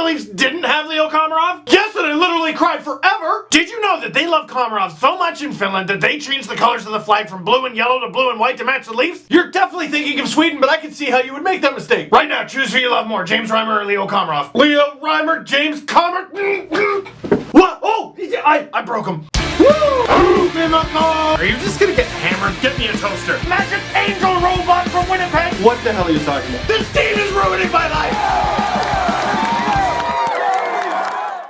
the Leafs didn't have Leo Komarov? Yes, and I literally cried forever. Did you know that they love Komarov so much in Finland that they changed the colors of the flag from blue and yellow to blue and white to match the Leafs? You're definitely thinking of Sweden, but I can see how you would make that mistake. Right now, choose who you love more, James Reimer or Leo Komarov. Leo Reimer, James Komarov. What? Oh, I broke him. Are you just gonna get hammered? Get me a toaster. Magic Angel Robot from Winnipeg. What the hell are you talking about? This team is ruining my life.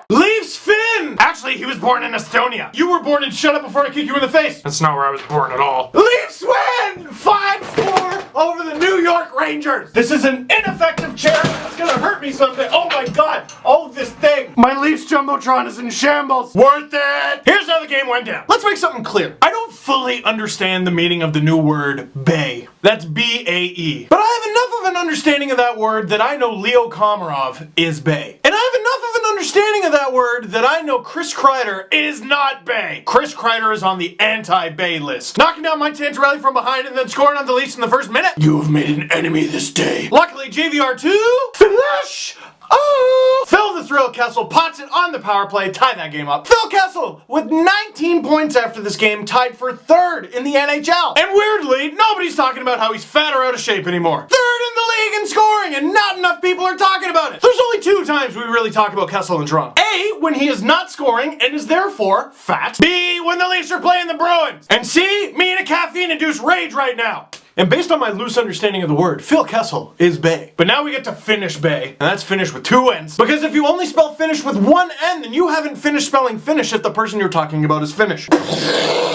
Leafs Finn. Actually, he was born in Estonia. You were born in Shut Up Before I Kick You in the Face. That's not where I was born at all. Leafs win 5-4 over the New York Rangers. This is an ineffective chair. It's gonna hurt me someday. Oh my god. Oh, this thing. My Leafs Jumbotron is in shambles. Worth it. Here's how the game went down. Let's make something clear. I don't fully understand the meaning of the new word bay. That's B-A-E. But I have enough of an understanding of that word that I know Leo Komarov is bay. And I have enough of an understanding of that word that I know Chris Kreider is not bay. Chris Kreider is on the anti-bay list. Knocking down Mike Santorelli from behind and then scoring on the Leafs in the first minute. You have made an enemy this day. Luckily, JVR2 FINNISH. Oh! Phil the Thrill Kessel pots it on the power play, tie that game up. Phil Kessel, with 19 points after this game, tied for third in the NHL. And weirdly, nobody's talking about how he's fat or out of shape anymore. Third in the league in scoring, and not enough people are talking about it. There's only 2 times we really talk about Kessel in Toronto. A, when he is not scoring and is therefore fat. B, when the Leafs are playing the Bruins. And C, me in a caffeine-induced rage right now. And based on my loose understanding of the word, Phil Kessel is bay. But now we get to Finnish bay, and that's Finnish with 2 N's. Because if you only spell Finnish with 1 N, then you haven't finished spelling Finnish if the person you're talking about is Finnish.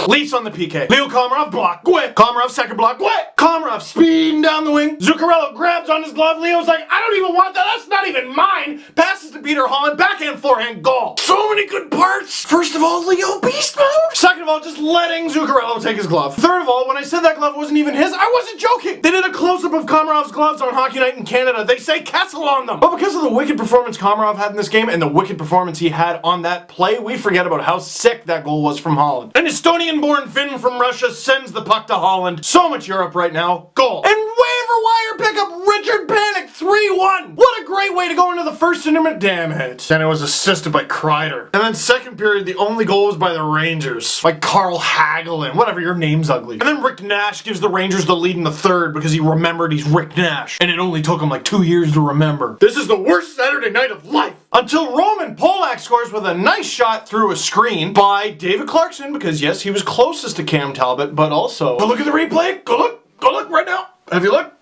Leafs on the PK. Leo Komarov block, Gway. Komarov second block, Gway. Komarov speeding down the wing. Zuccarello grabs on his glove. Leo's like, I don't even want that. That's not even mine. Passes to Peter Holland. Backhand, forehand, goal. So many good parts. First of all, Leo beast mode. Second of all, just letting Zuccarello take his glove. Third of all, when I said that glove wasn't even his, I wasn't joking. They did a close-up of Komarov's gloves on Hockey Night in Canada. They say Kessel on them. But because of the wicked performance Komarov had in this game and the wicked performance he had on that play, we forget about how sick that goal was from Holland. An Estonian-born Finn from Russia sends the puck to Holland. So much Europe right now. Goal. And waiver wire pickup Richard Panik 3-1. What a great way to go into the first intermission. Damn it. And it was assisted by Kreider. And then second period, the only goal was by the Rangers. Like Carl Hagelin. Whatever, your name's ugly. And then Rick Nash gives the Rangers the lead in the third because he remembered he's Rick Nash. And it only took him like 2 years to remember. This is the worst Saturday night of life. Until Roman Polak scores with a nice shot through a screen by David Clarkson, because yes, he was closest to Cam Talbot, but also... Go look at the replay. Go look right now. Have you looked?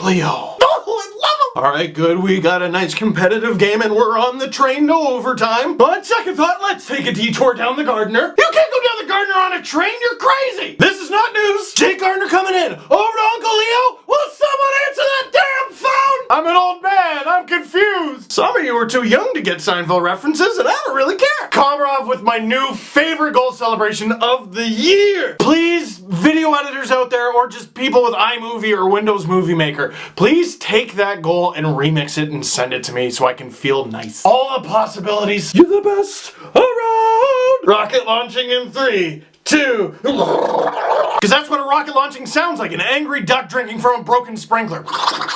Leo. Alright, good. We got a nice competitive game and we're on the train to overtime. But second thought, let's take a detour down the Gardner. You can't go down the Gardner on a train, you're crazy! This is not news! Jake Gardner coming in. Over to Uncle Leo. Will someone answer that damn phone? I'm an old man, I'm confused. Some of you are too young to get Seinfeld references and I don't really care. Komarov with my new favorite goal celebration of the year. Please, video editors out there or just people with iMovie or Windows Movie Maker, please take that goal and remix it and send it to me so I can feel nice. All the possibilities. You're the best around. Rocket launching in 3, 2. Because that's what a rocket launching sounds like, an angry duck drinking from a broken sprinkler.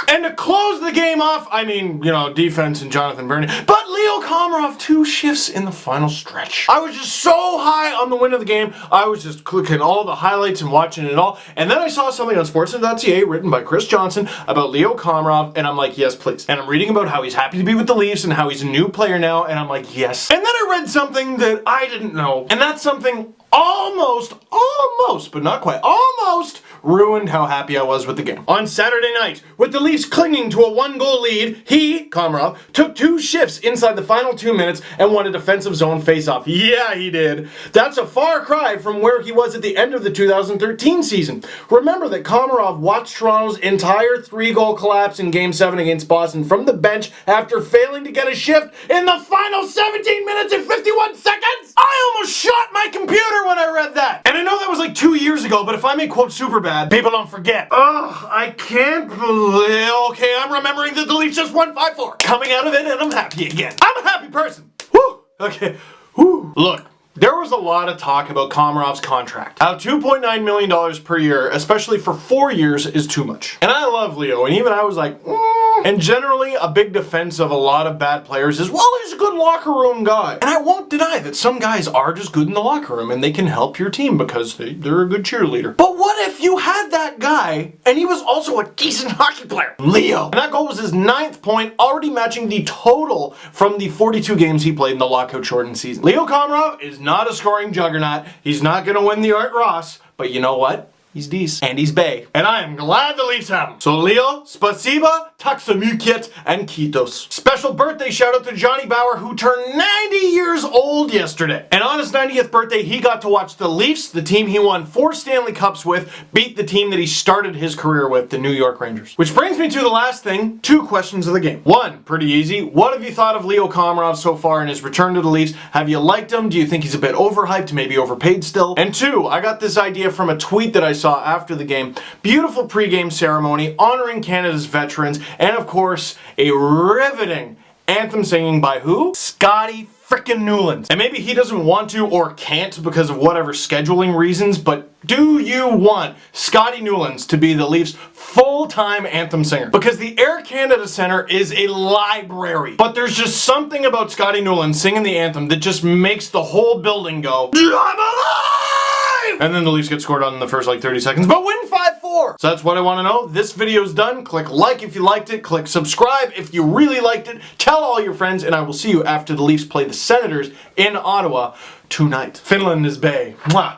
And to close the game off, I mean, you know, defense and Jonathan Bernier, but Leo Komarov 2 shifts in the final stretch. I was just so high on the win of the game, I was just clicking all the highlights and watching it all, and then I saw something on Sportsnet.ca written by Chris Johnson about Leo Komarov, and I'm like, yes, please. And I'm reading about how he's happy to be with the Leafs and how he's a new player now, and I'm like, yes. And then I read something that I didn't know, and that's something almost, but not quite, almost ruined how happy I was with the game. On Saturday night, with the Leafs clinging to a 1-goal lead, he, Komarov, took 2 shifts inside the final 2 minutes and won a defensive zone faceoff. Yeah, he did. That's a far cry from where he was at the end of the 2013 season. Remember that Komarov watched Toronto's entire 3-goal collapse in Game 7 against Boston from the bench after failing to get a shift in the final 17 minutes and 51 seconds? I almost shot my computer when I read that. And I know that was like 2 years ago, but if I may quote Superbad, people don't forget. Ugh, I can't believe... Okay, I'm remembering that the Leafs just won 5-4. Coming out of it and I'm happy again. I'm a happy person. Woo! Okay. Woo! Look, There was a lot of talk about Komarov's contract. How $2.9 million per year, especially for 4 years, is too much. And I love Leo, and even I was like, And generally, a big defense of a lot of bad players is, well, he's a good locker room guy. And I won't deny that some guys are just good in the locker room and they can help your team because they're a good cheerleader. But what if you had that guy and he was also a decent hockey player? Leo. And that goal was his 9th point, already matching the total from the 42 games he played in the lockout shortened season. Leo Komarov is not a scoring juggernaut. He's not going to win the Art Ross, but you know what? He's decent. And he's Bay. And I am glad the Leafs have him. So Leo, spasiba, taksamukiet, and kitos. Special birthday shout out to Johnny Bauer, who turned 90 years old yesterday. And on his 90th birthday, he got to watch the Leafs, the team he won 4 Stanley Cups with, beat the team that he started his career with, the New York Rangers. Which brings me to the last thing, 2 questions of the game. 1, pretty easy. What have you thought of Leo Komarov so far in his return to the Leafs? Have you liked him? Do you think he's a bit overhyped, maybe overpaid still? And 2, I got this idea from a tweet that I saw after the game. Beautiful pre-game ceremony honoring Canada's veterans, and of course a riveting anthem singing by who? Scotty frickin' Newlands. And maybe he doesn't want to or can't because of whatever scheduling reasons, but do you want Scotty Newlands to be the Leafs' full-time anthem singer? Because the Air Canada Centre is a library, but there's just something about Scotty Newlands singing the anthem that just makes the whole building go, I'm alive! And then the Leafs get scored on in the first like 30 seconds, but win 5-4! So that's what I want to know. This video's done. Click like if you liked it. Click subscribe if you really liked it. Tell all your friends, and I will see you after the Leafs play the Senators in Ottawa tonight. Finland is Bay. Mwah!